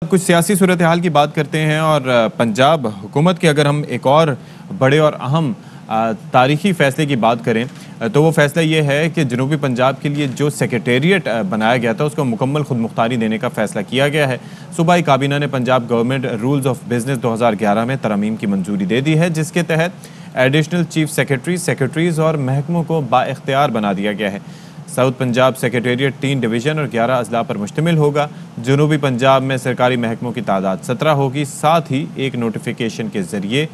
कुछ सियासी सूरत हाल की बात करते हैं और पंजाब हुकूमत के अगर हम एक और बड़े और अहम तारीखी फ़ैसले की बात करें तो वो फ़ैसला ये है कि जनूबी पंजाब के लिए जो सेक्रेटेरिएट बनाया गया था उसको मुकम्मल खुद मुख्तारी देने का फ़ैसला किया गया है। सूबाई काबीना ने Punjab government rules of business 2011 में तरमीम की मंजूरी दे दी है, जिसके तहत एडिशनल चीफ सेक्रेटरीज़ और महकमों को बाइख्तियार बना दिया गया है। साउथ पंजाब सेक्रेटेरिएट 3 डिवीज़न और 11 अजला पर मुश्तमिल होगा। जनूबी पंजाब में सरकारी महकमों की तादाद 17 होगी। साथ ही एक नोटिफिकेशन के ज़रिए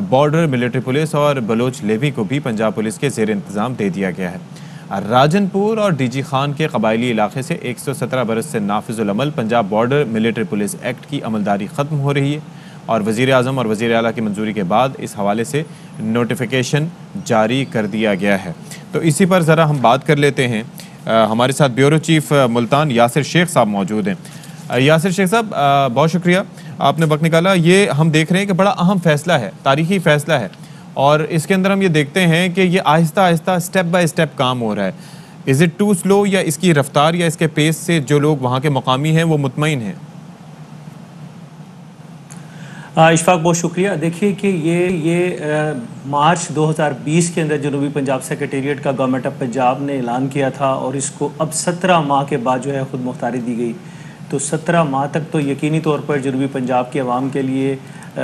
बॉर्डर मिलिट्री पुलिस और बलोच लेवी को भी पंजाब पुलिस के ज़ेर इंतज़ाम दे दिया गया है। राजनपुर और डीजी खान के कबायली इलाके से 117 बरस से नाफिजुल अमल Punjab border military police act की अमलदारी ख़त्म हो रही है और वज़ीर आज़म और वज़ीर आला की मंजूरी के बाद इस हवाले से नोटिफिकेशन जारी कर दिया गया है। तो इसी पर ज़रा हम बात कर लेते हैं। हमारे साथ ब्यूरो चीफ मुल्तान यासिर शेख साहब मौजूद हैं। यासिर शेख साहब, बहुत शुक्रिया, आपने वक्त निकाला। ये हम देख रहे हैं कि बड़ा अहम फ़ैसला है, तारीख़ी फ़ैसला है, और इसके अंदर हम ये देखते हैं कि ये Aahista Aahista step by step काम हो रहा है। इज़ इट टू स्लो, या इसकी रफ्तार या इसके पेस से जो लोग वहाँ के मकामी हैं वो मुतमईन हैं? इशफाक, बहुत शुक्रिया। देखिए कि ये मार्च 2020 के अंदर जनूबी पंजाब सेक्रेटेरिएट का गवर्नमेंट ऑफ पंजाब ने ऐलान किया था और इसको अब 17 माह के बाद जो है खुद मुख्तारी दी गई। तो 17 माह तक तो यकीनी तौर पर जनूबी पंजाब के अवाम के लिए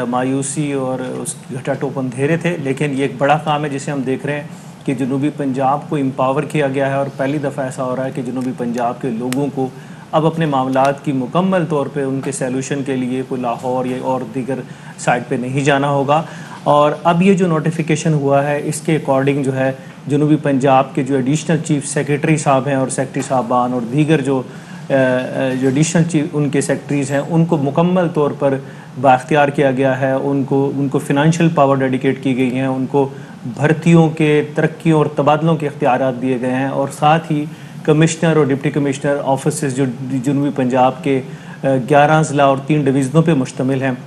मायूसी और उसकी घटाटोप अंधेरे थे, लेकिन ये एक बड़ा काम है जिसे हम देख रहे हैं कि जनूबी पंजाब को एम्पावर किया गया है और पहली दफ़ा ऐसा हो रहा है कि जनूबी पंजाब के लोगों को अब अपने मामलात की मुकम्मल तौर पे उनके सॉल्यूशन के लिए कोई लाहौर या और दीगर साइड पे नहीं जाना होगा। और अब ये जो नोटिफिकेशन हुआ है इसके अकॉर्डिंग जो है जनूबी पंजाब के जो एडिशनल चीफ सेक्रेटरी साहब हैं और सेक्रेटरी साहबान और दीगर जो एडिशनल चीफ उनके सेक्रेटरीज़ हैं उनको मुकम्मल तौर पर बाख्तियार किया गया है। उनको फ़िनंशियल पावर डेडिकेट की गई हैं, उनको भर्तियों के, तरक्कियों और तबादलों के इख्तियारात दिए गए हैं और साथ ही कमिश्नर और डिप्टी कमिश्नर ऑफिस जो जनूबी पंजाब के 11 ज़िला और 3 डिवीज़नों पे मुश्तमिल हैं,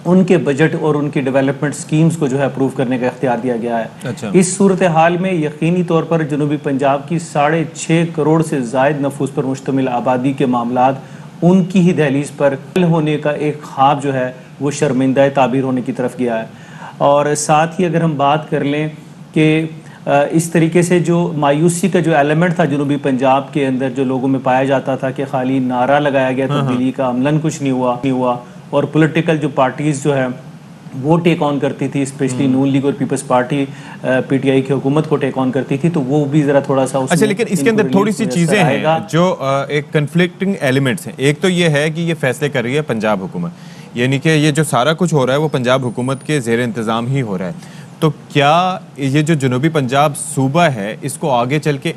उनके बजट और उनकी डेवलपमेंट स्कीम्स को जो है अप्रूव करने का इख्तियार दिया गया है। अच्छा। इस सूरत हाल में यकीनी तौर पर जनूबी पंजाब की 6.5 करोड़ से ज़ायद नफूस पर मुश्तमिल आबादी के मामलात उनकी ही दहलीज पर हल होने का एक ख्वाब जो है वो शर्मिंदा ताबीर होने की तरफ गया है। और साथ ही अगर हम बात कर लें कि इस तरीके से जो मायूसी का जो एलिमेंट था जनूबी पंजाब के अंदर जो लोगों में पाया जाता था कि खाली नारा लगाया गया तब्दीली का, अमलन कुछ नहीं हुआ और पॉलिटिकल जो पार्टीज़ जो है वो टेक ऑन करती थी, स्पेशली नून लीग और पीपल्स पार्टी पीटीआई की हुकूमत को टेक ऑन करती थी, तो वो भी ज़रा थोड़ा सा अच्छा, लेकिन इसके अंदर थोड़ी सी चीज़ें हैं जो एक कन्फ्लिक्टिंग एलिमेंट्स हैं। एक तो ये है कि ये फैसले कर रही है पंजाब हुकूमत, यानी कि ये जो सारा कुछ हो रहा है वो पंजाब हुकूमत के ज़ेर इंतज़ाम ही हो रहा है। तो क्या ये जो जनूबी पंजाब सूबा है इसको आगे चल के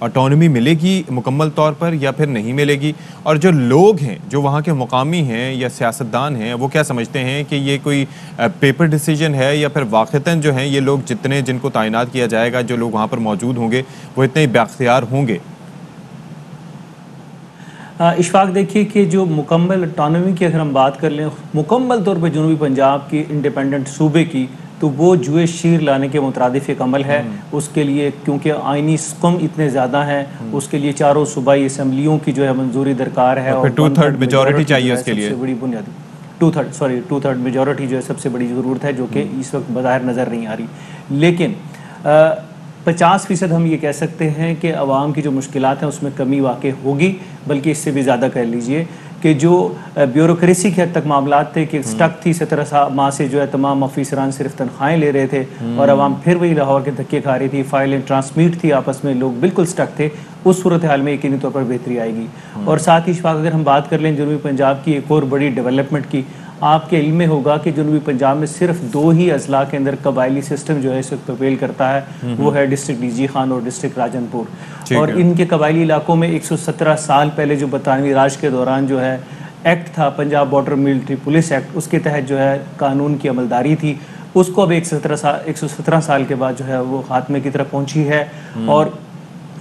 ऑटोनॉमी मिलेगी मुकम्मल तौर पर या फिर नहीं मिलेगी? और जो लोग हैं, जो वहाँ के मुकामी हैं या सियासतदान हैं, वो क्या समझते हैं कि ये कोई पेपर डिसीजन है या फिर वाक़तन जो हैं ये लोग जिनको तैनात किया जाएगा, जो लोग वहाँ पर मौजूद होंगे वो इतने ही बाख्तियार होंगे? इशफाक, देखिए कि जो मुकम्मल ऑटोनॉमी की अगर हम बात कर लें मुकम्मल तौर पर जनूबी पंजाब की इंडिपेंडेंट सूबे की, तो वो जुए शीर लाने के मुतरादिफ एक अमल है। उसके लिए क्योंकि आइनी स्कम इतने ज़्यादा हैं, उसके लिए चारों सूबाई असम्बलियों की जो है मंजूरी दरकार है और 2/3 मेजॉरिटी चाहिए उसके लिए। सबसे बड़ी बुनियादी 2/3 मेजॉरिटी जो है सबसे बड़ी ज़रूरत है, जो कि इस वक्त बज़ाहिर नज़र नहीं आ रही। लेकिन 50% हम ये कह सकते हैं कि आवाम की जो मुश्किलात हैं उसमें कमी वाक़ई होगी, बल्कि इससे भी ज़्यादा कह लीजिए कि जो ब्यूरोक्रेसी के हद तक मामलात थे कि स्टक थी 17 माह से जो है तमाम ऑफिसरान सिर्फ तनख्वाहें ले रहे थे और आवाम फिर वही लाहौर के धक्के खा रही थी, फाइलें ट्रांसमिट थी आपस में, लोग बिल्कुल स्टक थे। उस सूरत हाल में यकीनी तौर पर बेहतरी आएगी। और साथ ही इशफाक, अगर हम बात कर लें जनूबी पंजाब की एक और बड़ी डेवलपमेंट की, आपके इल्म में होगा कि जनूबी पंजाब में सिर्फ 2 ही अजला के अंदर कबायली सिस्टम जो है इस वक्त प्रिवेल करता है, वो है डिस्ट्रिक्ट डीजी खान और डिस्ट्रिक्ट राजनपुर। और इनके कबायली इलाकों में 117 साल पहले जो बरतानवी राज के दौरान जो है एक्ट था, Punjab border military police act, उसके तहत जो है कानून की अमलदारी थी, उसको अब 117 साल के बाद जो है वो खात्मे की तरफ पहुंची है। और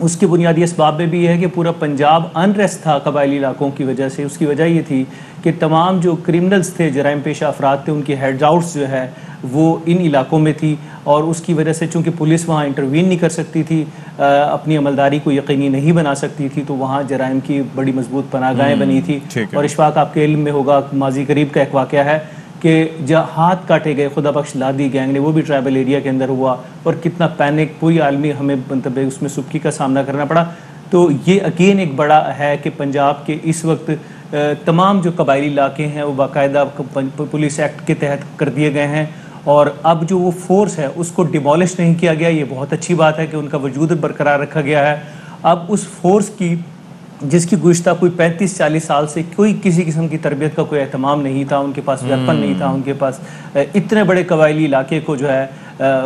उसके बुनियादी असबाब में भी ये है कि पूरा पंजाब अनरेस्ट था कबायली इलाकों की वजह से। उसकी वजह ये थी कि तमाम जो क्रिमिनल्स थे, जराइम पेशा अफराद थे, उनकी हेड आउट्स जो है वो इन इलाकों में थी, और उसकी वजह से चूँकि पुलिस वहाँ इंटरवीन नहीं कर सकती थी, अपनी अमलदारी को यकीनी नहीं बना सकती थी, तो वहाँ जराइम की बड़ी मजबूत पनाहगाहें बनी थी। और इशफाक, आपके इल्म में होगा, माजी करीब का एक वाक़या है कि जहाँ हाथ काटे गए खुदा बख्श लादी गैंग ने, वो भी ट्राइबल एरिया के अंदर हुआ, और कितना पैनिक, पूरी आलमी हमें मतलब उसमें सुबकी का सामना करना पड़ा। तो ये अगेन एक बड़ा है कि पंजाब के इस वक्त तमाम जो कबायली इलाके हैं वो बाकायदा पुलिस एक्ट के तहत कर दिए गए हैं, और अब जो वो फोर्स है उसको डिमोलिश नहीं किया गया। ये बहुत अच्छी बात है कि उनका वजूद बरकरार रखा गया है। अब उस फोर्स की, जिसकी गुज़श्ता कोई 35-40 साल से कोई किसी किस्म की तरबियत का कोई एहतमाम नहीं था, उनके पास वेपन नहीं था, उनके पास इतने बड़े कबायली इलाके को जो है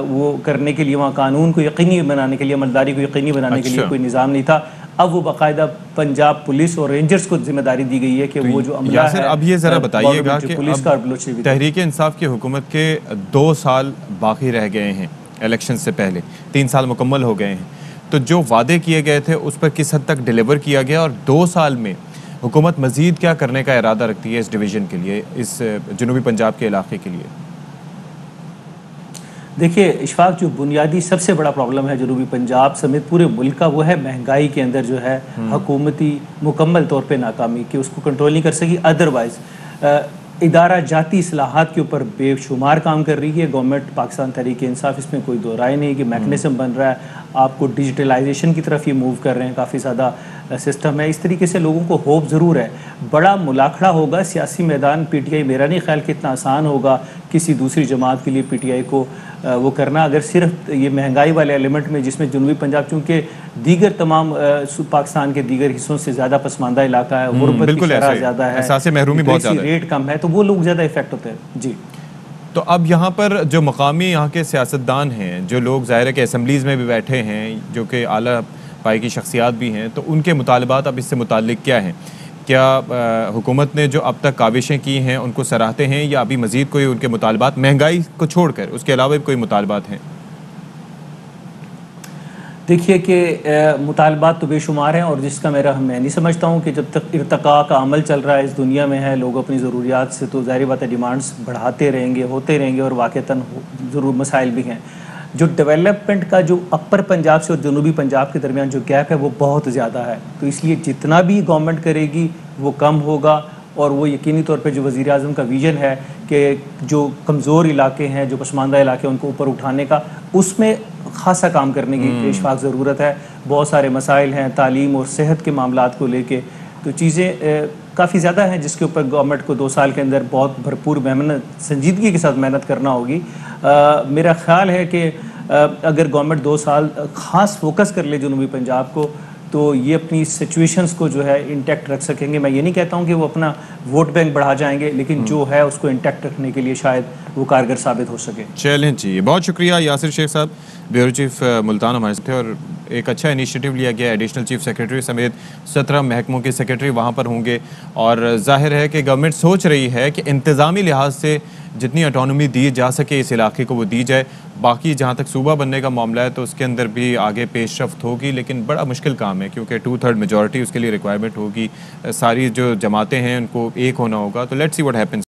वो करने के लिए, वहाँ कानून को यकीनी बनाने के लिए, अमलदारी को यकीनी बनाने के लिए कोई निज़ाम नहीं था। अब वो बाकायदा पंजाब पुलिस और रेंजर्स को जिम्मेदारी दी गई है कि वो जो अमला है। अब ये ज़रा बताइएगा कि पुलिस का तहरीक इंसाफ की हुकूमत के 2 साल बाकी रह गए हैं इलेक्शन से पहले, 3 साल मुकम्मल हो गए हैं, तो जो वादे किए गए थे उस पर किस हद तक डिलीवर किया गया, और 2 साल में हुकूमत मज़ीद क्या करने का इरादा रखती है इस डिवीज़न के लिए, इस जनूबी पंजाब के इलाके के लिए? देखिए इशफाक, जो बुनियादी सबसे बड़ा प्रॉब्लम है जनूबी पंजाब समेत पूरे मुल्क का, वो है महंगाई के अंदर जो है हुकूमती मुकम्मल तौर पे नाकामी, कि उसको कंट्रोल नहीं कर सकी। अदरवाइज़ इदारा जाती इस्लाहात के ऊपर बेशुमार काम कर रही है गवर्नमेंट पाकिस्तान तहरीक इंसाफ, इसमें कोई दो राय नहीं कि मैकेनिज्म बन रहा है, आपको डिजिटलाइजेशन की तरफ ये मूव कर रहे हैं, काफ़ी ज़्यादा सिस्टम है। इस तरीके से लोगों को होप ज़रूर है। बड़ा मुलाखड़ा होगा सियासी मैदान, पीटीआई, मेरा नहीं ख्याल कि इतना आसान होगा किसी दूसरी जमात के लिए पीटीआई को वो करना, अगर सिर्फ ये महंगाई वाले एलिमेंट में, जिसमें जनूबी पंजाब चूँकि दीगर तमाम पाकिस्तान के दीगर हिस्सों से ज़्यादा पसमानदा इलाका है, गुर्बत की शरह ज़्यादा है, महरूमी बहुत ज़्यादा, रेट कम है, तो वो लोग ज़्यादा इफेक्ट होते हैं। जी, तो अब यहाँ पर जो मकामी यहाँ के सियासतदान हैं, जो लोग ज़ाहिर है कि असम्बलीज़ में भी बैठे हैं, जो कि आला पाई की शख्सियात भी हैं, तो उनके मुतालबात अब इससे मुताल्लिक क्या हैं? क्या हुकूमत ने जो अब तक काविशें की हैं उनको सराहते हैं, या अभी मज़ीद कोई उनके मुतालबात, महंगाई को छोड़कर उसके अलावा भी कोई मुतालबात हैं? देखिए कि मुतालबात तो बेशुमार हैं, और जिसका मैं नहीं समझता हूँ कि जब तक इर्तका का अमल चल रहा है इस दुनिया में है, लोग अपनी ज़रूरियात से तो ज़ाहिर बात है डिमांड्स बढ़ाते रहेंगे, होते रहेंगे, और वाक़तन ज़रूर मसाइल भी हैं। जो डेवलपमेंट का जो अपर पंजाब से और जनूबी पंजाब के दरमियान जो गैप है वो बहुत ज़्यादा है, तो इसलिए जितना भी गवर्नमेंट करेगी वो कम होगा। और वो यकीनी तौर पे जो वज़ीर आज़म का विज़न है कि जो कमज़ोर इलाके हैं, जो पसमानदा इलाके हैं, उनको ऊपर उठाने का, उसमें ख़ासा काम करने की इशफाक ज़रूरत है। बहुत सारे मसाइल हैं तालीम और सेहत के मामलात को लेके, तो चीज़ें काफ़ी ज़्यादा हैं जिसके ऊपर गवर्नमेंट को 2 साल के अंदर बहुत भरपूर मेहनत, संजीदगी के साथ मेहनत करना होगी। मेरा ख़्याल है कि अगर गवर्नमेंट 2 साल ख़ास फोकस कर ले जनूबी पंजाब को, तो ये अपनी सिचुएशंस को जो है इंटैक्ट रख सकेंगे। मैं ये नहीं कहता हूँ कि वो अपना वोट बैंक बढ़ा जाएंगे, लेकिन जो है उसको इंटैक्ट रखने के लिए शायद वो कारगर साबित हो सके। चलें जी, बहुत शुक्रिया यासिर शेख साहब, ब्यूरो चीफ मुल्तान हमारे साथ थे, और एक अच्छा इनिशिएटिव लिया गया। एडिशनल चीफ सेक्रेटरी समेत 17 महकमों के सेक्रेटरी वहाँ पर होंगे, और जाहिर है कि गवर्नमेंट सोच रही है कि इंतज़ामी लिहाज से जितनी ऑटोनॉमी दी जा सके इस इलाके को वो दी जाए। बाकी जहाँ तक सूबा बनने का मामला है तो उसके अंदर भी आगे पेशरफ्त होगी, लेकिन बड़ा मुश्किल काम है क्योंकि 2/3 मेजॉरिटी उसके लिए रिक्वायरमेंट होगी। सारी जो जमातें हैं उनको एक होना होगा, तो लेट्स सी व्हाट हैपेंस।